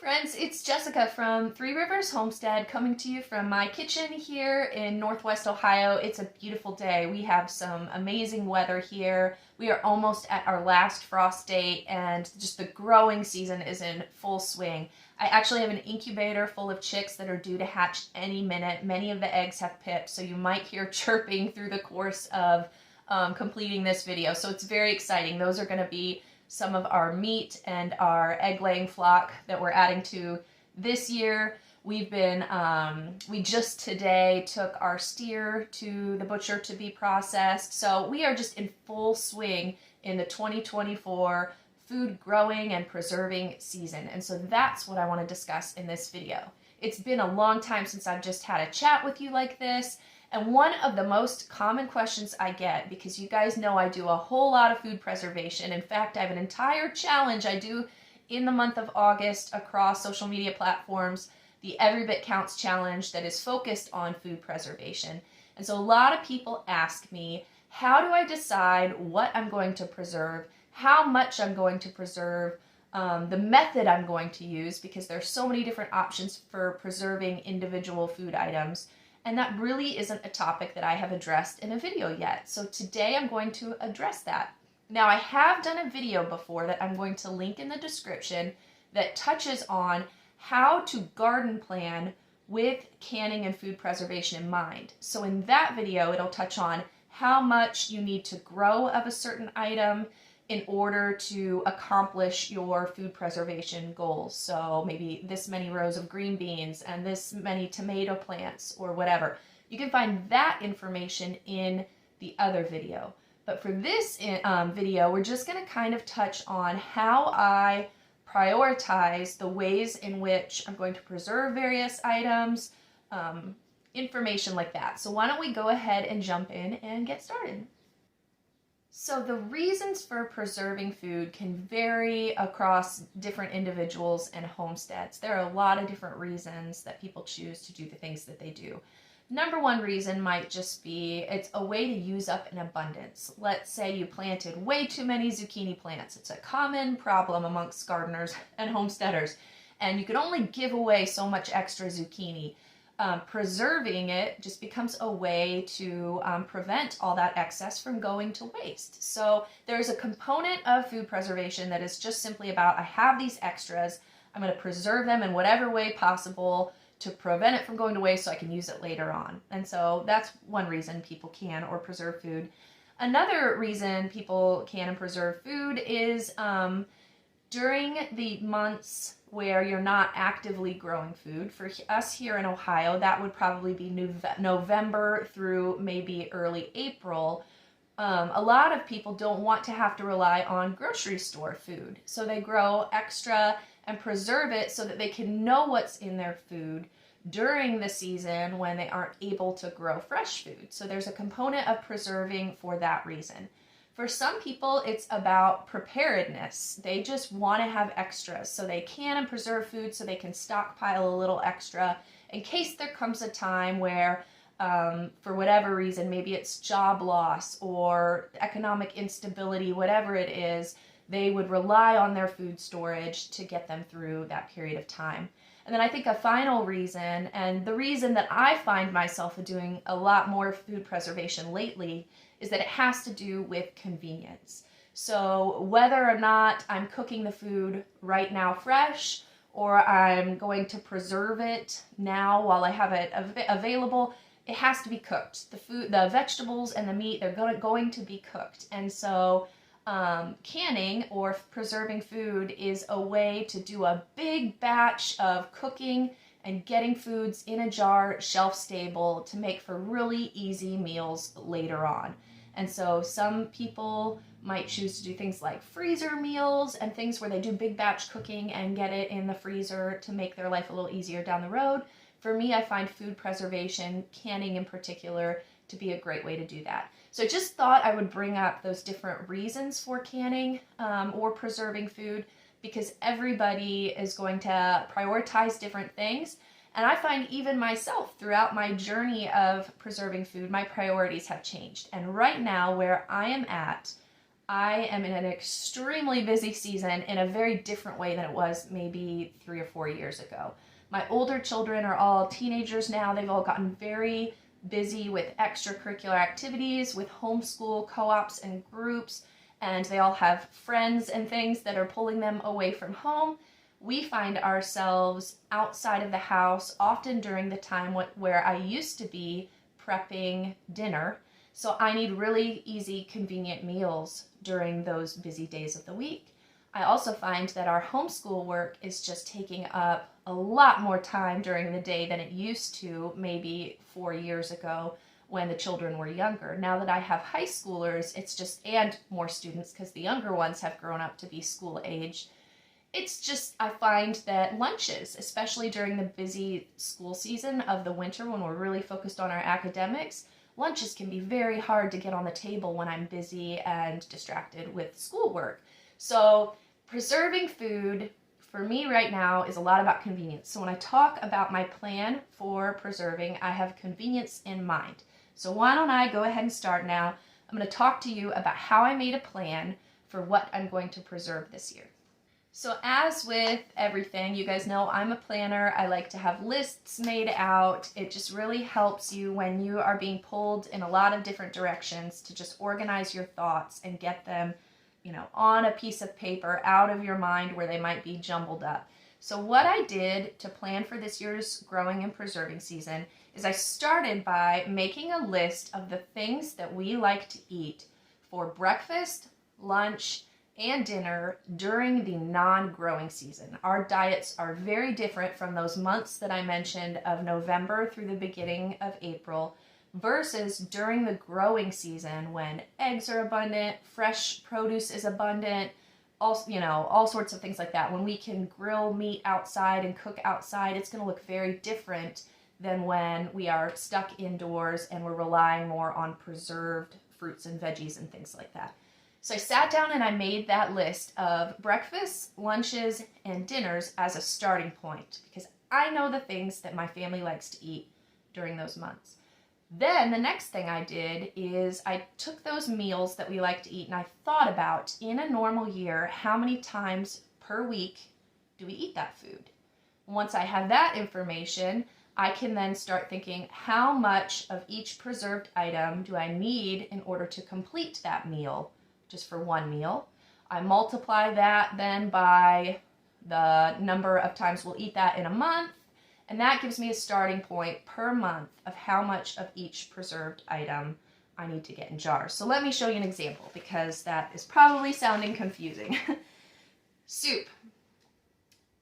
Friends, it's Jessica from Three Rivers Homestead coming to you from my kitchen here in Northwest Ohio. It's a beautiful day. We have some amazing weather here. We are almost at our last frost date and just the growing season is in full swing. I actually have an incubator full of chicks that are due to hatch any minute. Many of the eggs have pipped, so you might hear chirping through the course of completing this video. So it's very exciting. Those are going to be some of our meat and our egg-laying flock that we're adding to this year. We just today took our steer to the butcher to be processed. So we are just in full swing in the 2024 food growing and preserving season. And so that's what I want to discuss in this video. It's been a long time since I've just had a chat with you like this. And one of the most common questions I get, because you guys know I do a whole lot of food preservation. In fact, I have an entire challenge I do in the month of August across social media platforms, the Every Bit Counts challenge that is focused on food preservation. And so a lot of people ask me, how do I decide what I'm going to preserve, how much I'm going to preserve, the method I'm going to use, because there's so many different options for preserving individual food items. And that really isn't a topic that I have addressed in a video yet. So today I'm going to address that. Now, I have done a video before that I'm going to link in the description that touches on how to garden plan with canning and food preservation in mind. So in that video, it'll touch on how much you need to grow of a certain item in order to accomplish your food preservation goals. So maybe this many rows of green beans and this many tomato plants or whatever. You can find that information in the other video. But for this video, we're just going to kind of touch on how I prioritize the ways in which I'm going to preserve various items, information like that. So why don't we go ahead and jump in and get started. So the reasons for preserving food can vary across different individuals and homesteads. There are a lot of different reasons that people choose to do the things that they do. Number one reason might just be it's a way to use up an abundance. Let's say you planted way too many zucchini plants. It's a common problem amongst gardeners and homesteaders, and you can only give away so much extra zucchini. Preserving it just becomes a way to prevent all that excess from going to waste. So there's a component of food preservation that is just simply about, I have these extras, I'm going to preserve them in whatever way possible to prevent it from going to waste so I can use it later on. And so that's one reason people can or preserve food. Another reason people can and preserve food is during the months where you're not actively growing food. For us here in Ohio, that would probably be November through maybe early April. A lot of people don't want to have to rely on grocery store food. So they grow extra and preserve it so that they can know what's in their food during the season when they aren't able to grow fresh food. So there's a component of preserving for that reason. For some people, it's about preparedness. They just want to have extras, so they can and preserve food so they can stockpile a little extra in case there comes a time where, for whatever reason, maybe it's job loss or economic instability, whatever it is, they would rely on their food storage to get them through that period of time. And then I think a final reason, and the reason that I find myself doing a lot more food preservation lately, is that it has to do with convenience. So whether or not I'm cooking the food right now fresh, or I'm going to preserve it now while I have it available, it has to be cooked. The vegetables and the meat, they're going to be cooked. And so canning or preserving food is a way to do a big batch of cooking and getting foods in a jar, shelf stable, to make for really easy meals later on. And so some people might choose to do things like freezer meals and things where they do big batch cooking and get it in the freezer to make their life a little easier down the road. For me, I find food preservation, canning in particular, to be a great way to do that. So I just thought I would bring up those different reasons for canning or preserving food, because everybody is going to prioritize different things. And I find even myself throughout my journey of preserving food, my priorities have changed. And right now where I am at, I am in an extremely busy season in a very different way than it was maybe 3 or 4 years ago. My older children are all teenagers now. They've all gotten very busy with extracurricular activities, with homeschool co-ops and groups, and they all have friends and things that are pulling them away from home. We find ourselves outside of the house often during the time where I used to be prepping dinner. So I need really easy, convenient meals during those busy days of the week. I also find that our homeschool work is just taking up a lot more time during the day than it used to maybe 4 years ago when the children were younger. Now that I have high schoolers, it's just, and more students because the younger ones have grown up to be school age, it's just, I find that lunches, especially during the busy school season of the winter when we're really focused on our academics, lunches can be very hard to get on the table when I'm busy and distracted with schoolwork. So preserving food for me right now is a lot about convenience. So when I talk about my plan for preserving, I have convenience in mind. So why don't I go ahead and start now. I'm going to talk to you about how I made a plan for what I'm going to preserve this year. So as with everything, you guys know I'm a planner. I like to have lists made out. It just really helps you when you are being pulled in a lot of different directions to just organize your thoughts and get them, on a piece of paper out of your mind where they might be jumbled up. So what I did to plan for this year's growing and preserving season is I started by making a list of the things that we like to eat for breakfast, lunch, and dinner during the non-growing season. Our diets are very different from those months that I mentioned of November through the beginning of April versus during the growing season when eggs are abundant, fresh produce is abundant, all sorts of things like that. When we can grill meat outside and cook outside, it's going to look very different than when we are stuck indoors and we're relying more on preserved fruits and veggies and things like that. So I sat down and I made that list of breakfasts, lunches, and dinners as a starting point because I know the things that my family likes to eat during those months. Then the next thing I did is I took those meals that we like to eat and I thought about in a normal year, how many times per week do we eat that food? Once I have that information, I can then start thinking how much of each preserved item do I need in order to complete that meal? Just for one meal. I multiply that then by the number of times we'll eat that in a month, and that gives me a starting point per month of how much of each preserved item I need to get in jars. So let me show you an example because that is probably sounding confusing. Soup.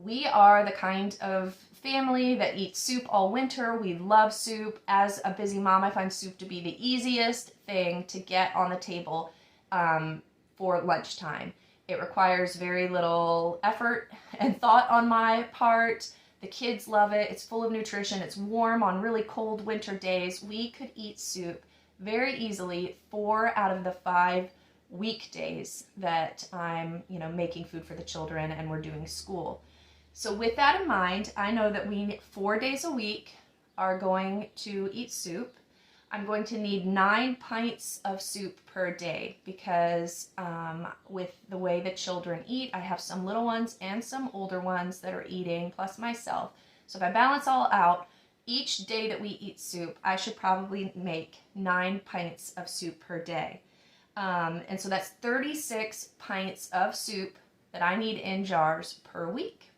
We are the kind of family that eats soup all winter. We love soup. As a busy mom, I find soup to be the easiest thing to get on the table for lunchtime. It requires very little effort and thought on my part. The kids love it. It's full of nutrition. It's warm on really cold winter days. We could eat soup very easily 4 out of the 5 weekdays that I'm, making food for the children and we're doing school. So with that in mind, I know that we 4 days a week are going to eat soup. I'm going to need 9 pints of soup per day because with the way the children eat, I have some little ones and some older ones that are eating, plus myself. So if I balance all out, each day that we eat soup, I should probably make 9 pints of soup per day. And so that's 36 pints of soup that I need in jars per week.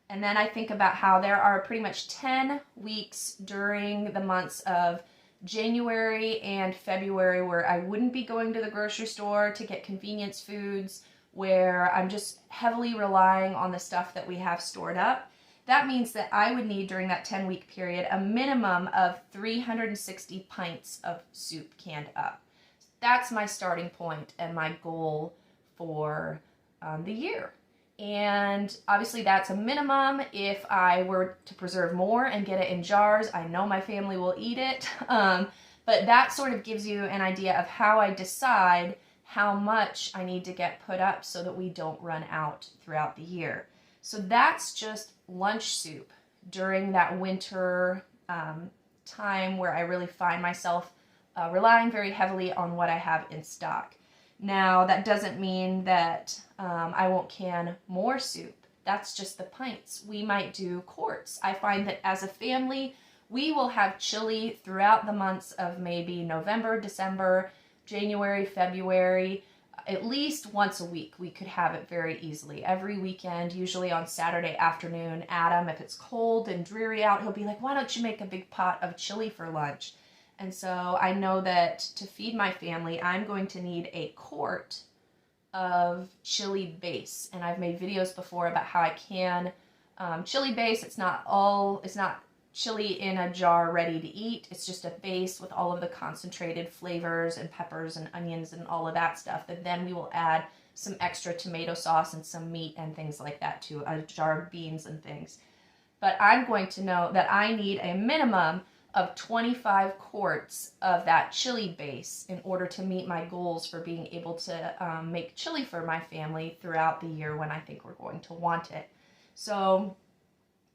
And then I think about how there are pretty much 10 weeks during the months of January and February where I wouldn't be going to the grocery store to get convenience foods, where I'm just heavily relying on the stuff that we have stored up. That means that I would need during that 10-week period a minimum of 360 pints of soup canned up. That's my starting point and my goal for the year. And obviously that's a minimum. If I were to preserve more and get it in jars, I know my family will eat it. But that sort of gives you an idea of how I decide how much I need to get put up so that we don't run out throughout the year. So that's just lunch soup during that winter time where I really find myself relying very heavily on what I have in stock. Now, that doesn't mean that I won't can more soup. That's just the pints. We might do quarts. I find that as a family, we will have chili throughout the months of maybe November, December, January, February. At least once a week, we could have it very easily. Every weekend, usually on Saturday afternoon, Adam, if it's cold and dreary out, he'll be like, why don't you make a big pot of chili for lunch? And so I know that to feed my family, I'm going to need a quart of chili base. And I've made videos before about how I can chili base. It's not chili in a jar ready to eat. It's just a base with all of the concentrated flavors and peppers and onions and all of that stuff that then we will add some extra tomato sauce and some meat and things like that to a jar of beans and things. But I'm going to know that I need a minimum of 25 quarts of that chili base in order to meet my goals for being able to make chili for my family throughout the year when I think we're going to want it. So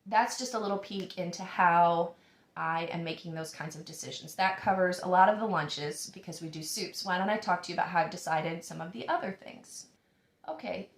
that's just a little peek into how I am making those kinds of decisions. That covers a lot of the lunches because we do soups. Why don't I talk to you about how I've decided some of the other things? Okay,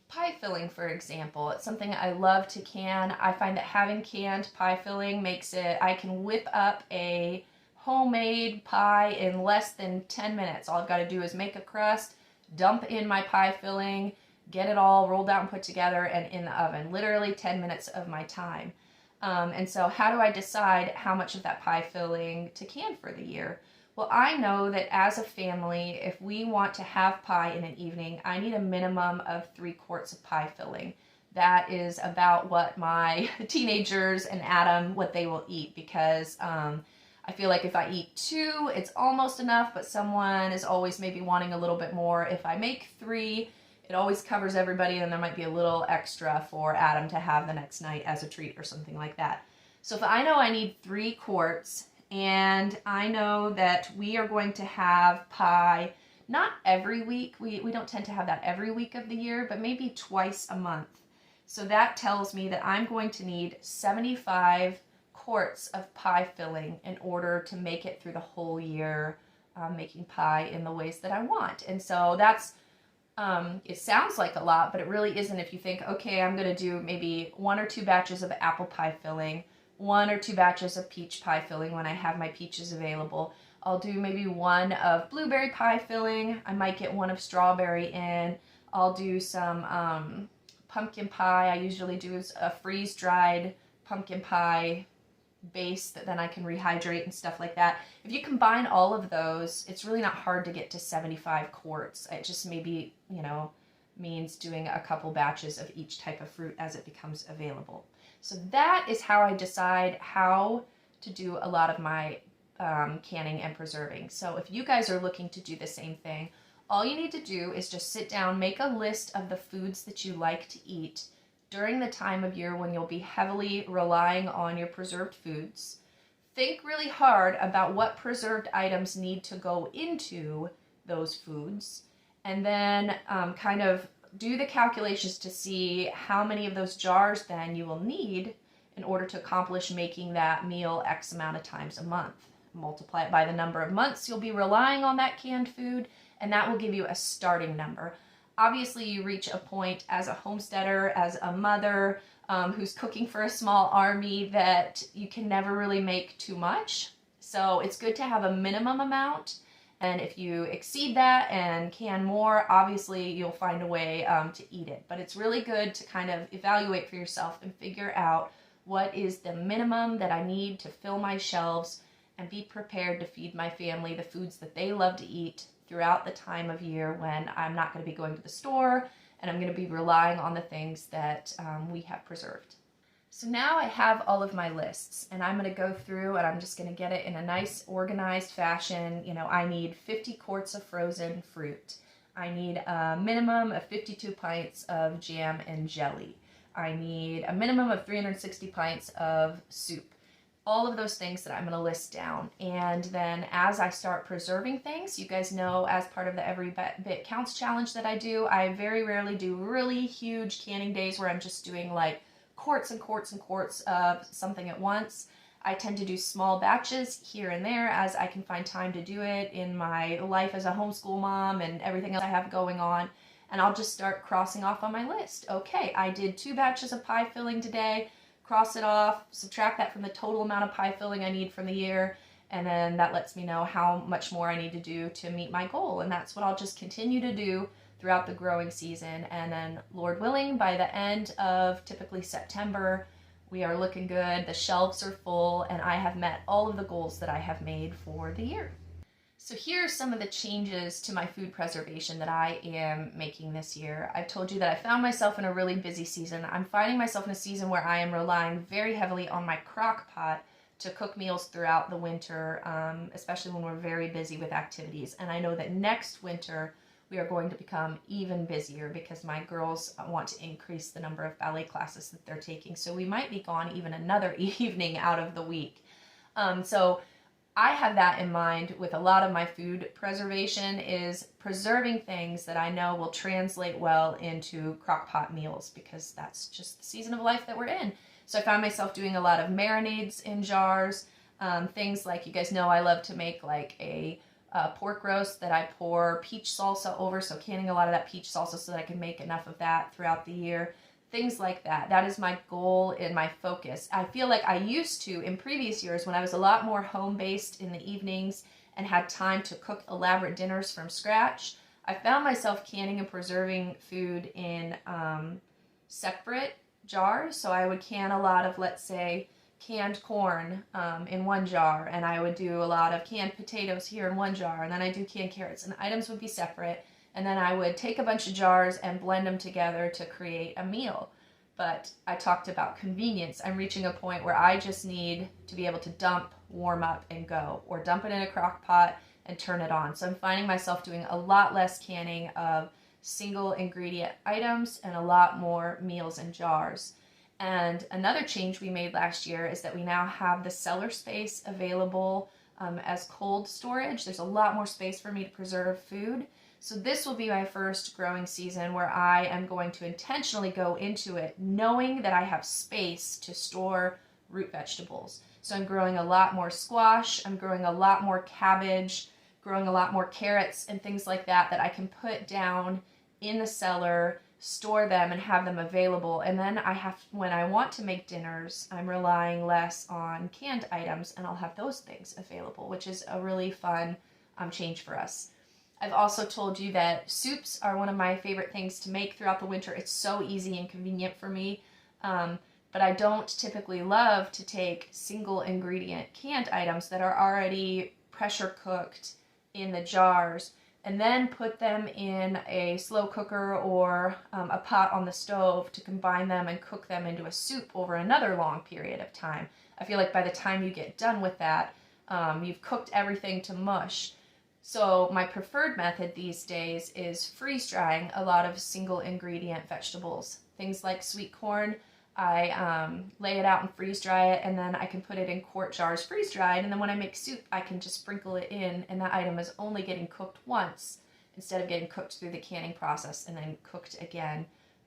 pie filling, for example. It's something I love to can. I find that having canned pie filling makes it, I can whip up a homemade pie in less than 10 minutes. All I've got to do is make a crust, dump in my pie filling, get it all rolled out and put together and in the oven. Literally 10 minutes of my time. And so how do I decide how much of that pie filling to can for the year? Well, I know that as a family, if we want to have pie in an evening, I need a minimum of 3 quarts of pie filling. That is about what my teenagers and Adam, what they will eat, because I feel like if I eat 2, it's almost enough, but someone is always maybe wanting a little bit more. If I make 3, it always covers everybody, and there might be a little extra for Adam to have the next night as a treat or something like that. So if I know I need 3 quarts, and I know that we are going to have pie not every week. We don't tend to have that every week of the year, but maybe twice a month. So that tells me that I'm going to need 75 quarts of pie filling in order to make it through the whole year making pie in the ways that I want. And so that's it sounds like a lot, but it really isn't if you think, okay, I'm going to do maybe 1 or 2 batches of apple pie filling, 1 or 2 batches of peach pie filling when I have my peaches available. I'll do maybe 1 of blueberry pie filling. I might get 1 of strawberry in. I'll do some pumpkin pie. I usually do a freeze-dried pumpkin pie base that then I can rehydrate and stuff like that. If you combine all of those, it's really not hard to get to 75 quarts. It just maybe, means doing a couple batches of each type of fruit as it becomes available. So that is how I decide how to do a lot of my canning and preserving. So if you guys are looking to do the same thing, all you need to do is just sit down, make a list of the foods that you like to eat during the time of year when you'll be heavily relying on your preserved foods. Think really hard about what preserved items need to go into those foods, and then kind of do the calculations to see how many of those jars then you will need in order to accomplish making that meal X amount of times a month. Multiply it by the number of months you'll be relying on that canned food, and that will give you a starting number. Obviously, you reach a point as a homesteader, as a mother who's cooking for a small army, that you can never really make too much. So it's good to have a minimum amount. And if you exceed that and can more, obviously you'll find a way to eat it. But it's really good to kind of evaluate for yourself and figure out what is the minimum that I need to fill my shelves and be prepared to feed my family the foods that they love to eat throughout the time of year when I'm not going to be going to the store and I'm going to be relying on the things that we have preserved. So now I have all of my lists, and I'm going to go through and I'm just going to get it in a nice organized fashion. I need 50 quarts of frozen fruit. I need a minimum of 52 pints of jam and jelly. I need a minimum of 360 pints of soup. All of those things that I'm going to list down. And then as I start preserving things, you guys know as part of the Every Bit Counts challenge that I do, I very rarely do really huge canning days where I'm just doing like quarts and quarts and quarts of something at once. I tend to do small batches here and there as I can find time to do it in my life as a homeschool mom and everything else I have going on. And I'll just start crossing off on my list. Okay, I did 2 batches of pie filling today. Cross it off, subtract that from the total amount of pie filling I need from the year, and then that lets me know how much more I need to do to meet my goal. And that's what I'll just continue to do throughout the growing season. And then, Lord willing, by the end of typically September, we are looking good, the shelves are full, and I have met all of the goals that I have made for the year. So here are some of the changes to my food preservation that I am making this year. I've told you that I found myself in a really busy season. I'm finding myself in a season where I am relying very heavily on my crock pot to cook meals throughout the winter, especially when we're very busy with activities. And I know that next winter we are going to become even busier because my girls want to increase the number of ballet classes that they're taking. So we might be gone even another evening out of the week. So I have that in mind with a lot of my food preservation, is preserving things that I know will translate well into crock pot meals, because that's just the season of life that we're in. So I found myself doing a lot of marinades in jars, things like, you guys know I love to make like a pork roast that I pour peach salsa over, so canning a lot of that peach salsa so that I can make enough of that throughout the year. Things like that. That is my goal and my focus. I feel like I used to, in previous years, when I was a lot more home-based in the evenings and had time to cook elaborate dinners from scratch, I found myself canning and preserving food in separate jars. So I would can a lot of, let's say, canned corn in one jar, and I would do a lot of canned potatoes here in one jar, and then I do canned carrots, and the items would be separate. And then I would take a bunch of jars and blend them together to create a meal. But I talked about convenience. I'm reaching a point where I just need to be able to dump, warm up, and go, or dump it in a crock pot and turn it on. So I'm finding myself doing a lot less canning of single ingredient items and a lot more meals in jars. And another change we made last year is that we now have the cellar space available as cold storage. There's a lot more space for me to preserve food. So this will be my first growing season where I am going to intentionally go into it knowing that I have space to store root vegetables. So I'm growing a lot more squash, I'm growing a lot more cabbage, growing a lot more carrots and things like that that I can put down in the cellar, store them, and have them available. And then when I want to make dinners, I'm relying less on canned items, and I'll have those things available, which is a really fun change for us. I've also told you that soups are one of my favorite things to make throughout the winter. It's so easy and convenient for me, but I don't typically love to take single ingredient canned items that are already pressure cooked in the jars and then put them in a slow cooker or a pot on the stove to combine them and cook them into a soup over another long period of time. I feel like by the time you get done with that, you've cooked everything to mush. So my preferred method these days is freeze drying a lot of single ingredient vegetables. Things like sweet corn, I lay it out and freeze dry it, and then I can put it in quart jars freeze dried, and then when I make soup I can just sprinkle it in, and that item is only getting cooked once instead of getting cooked through the canning process and then cooked again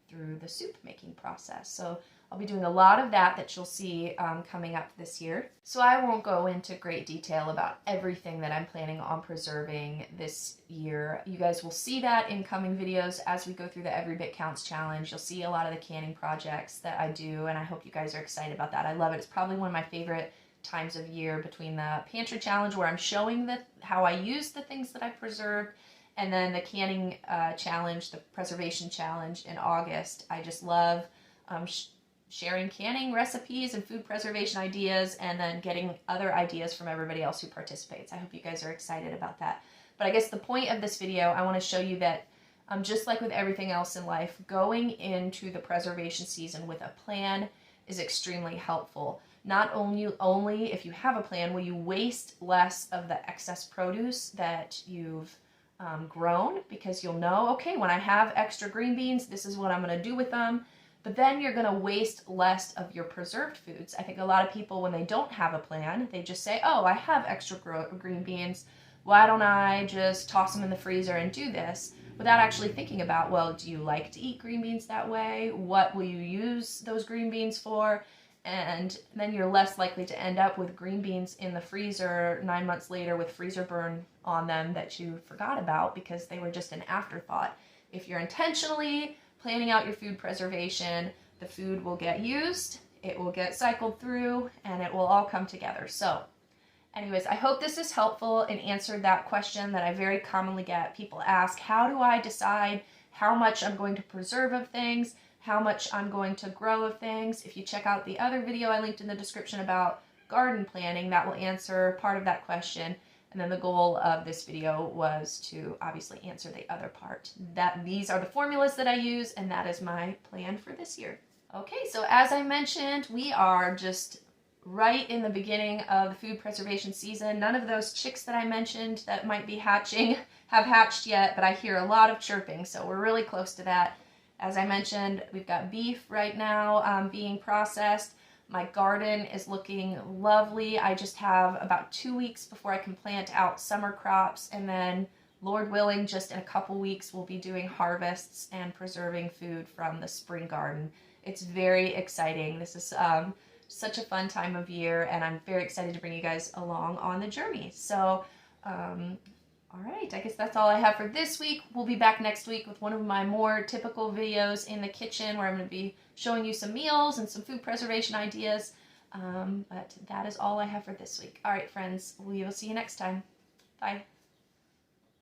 through the soup making process. So I'll be doing a lot of that you'll see coming up this year. So I won't go into great detail about everything that I'm planning on preserving this year. You guys will see that in coming videos as we go through the Every Bit Counts challenge. You'll see a lot of the canning projects that I do, and I hope you guys are excited about that. I love it. It's probably one of my favorite times of year, between the pantry challenge where I'm showing how I use the things that I preserved, and then the canning challenge, the preservation challenge in August. I just love sharing canning recipes and food preservation ideas, and then getting other ideas from everybody else who participates. I hope you guys are excited about that. But I guess the point of this video, I want to show you that just like with everything else in life, going into the preservation season with a plan is extremely helpful. Not only if you have a plan will you waste less of the excess produce that you've grown, because you'll know, okay, when I have extra green beans, this is what I'm going to do with them. But then you're going to waste less of your preserved foods. I think a lot of people, when they don't have a plan, they just say, oh, I have extra green beans. Why don't I just toss them in the freezer and do this? Without actually thinking about, well, do you like to eat green beans that way? What will you use those green beans for? and then you're less likely to end up with green beans in the freezer 9 months later with freezer burn on them that you forgot about because they were just an afterthought. If you're intentionally planning out your food preservation, the food will get used, it will get cycled through, and it will all come together. So anyways, I hope this is helpful and answered that question that I very commonly get. People ask, how do I decide how much I'm going to preserve of things, how much I'm going to grow of things? If you check out the other video I linked in the description about garden planning, that will answer part of that question. And then the goal of this video was to obviously answer the other part. These are the formulas that I use, and that is my plan for this year. Okay, so as I mentioned, we are just right in the beginning of the food preservation season. None of those chicks that I mentioned that might be hatching have hatched yet, but I hear a lot of chirping, so we're really close to that. As I mentioned, we've got beef right now being processed. My garden is looking lovely. I just have about 2 weeks before I can plant out summer crops, and then Lord willing, just in a couple weeks, we'll be doing harvests and preserving food from the spring garden. It's very exciting. This is such a fun time of year, and I'm very excited to bring you guys along on the journey. So, all right, I guess that's all I have for this week. We'll be back next week with one of my more typical videos in the kitchen where I'm going to be showing you some meals and some food preservation ideas. But that is all I have for this week. All right, friends, we will see you next time. Bye.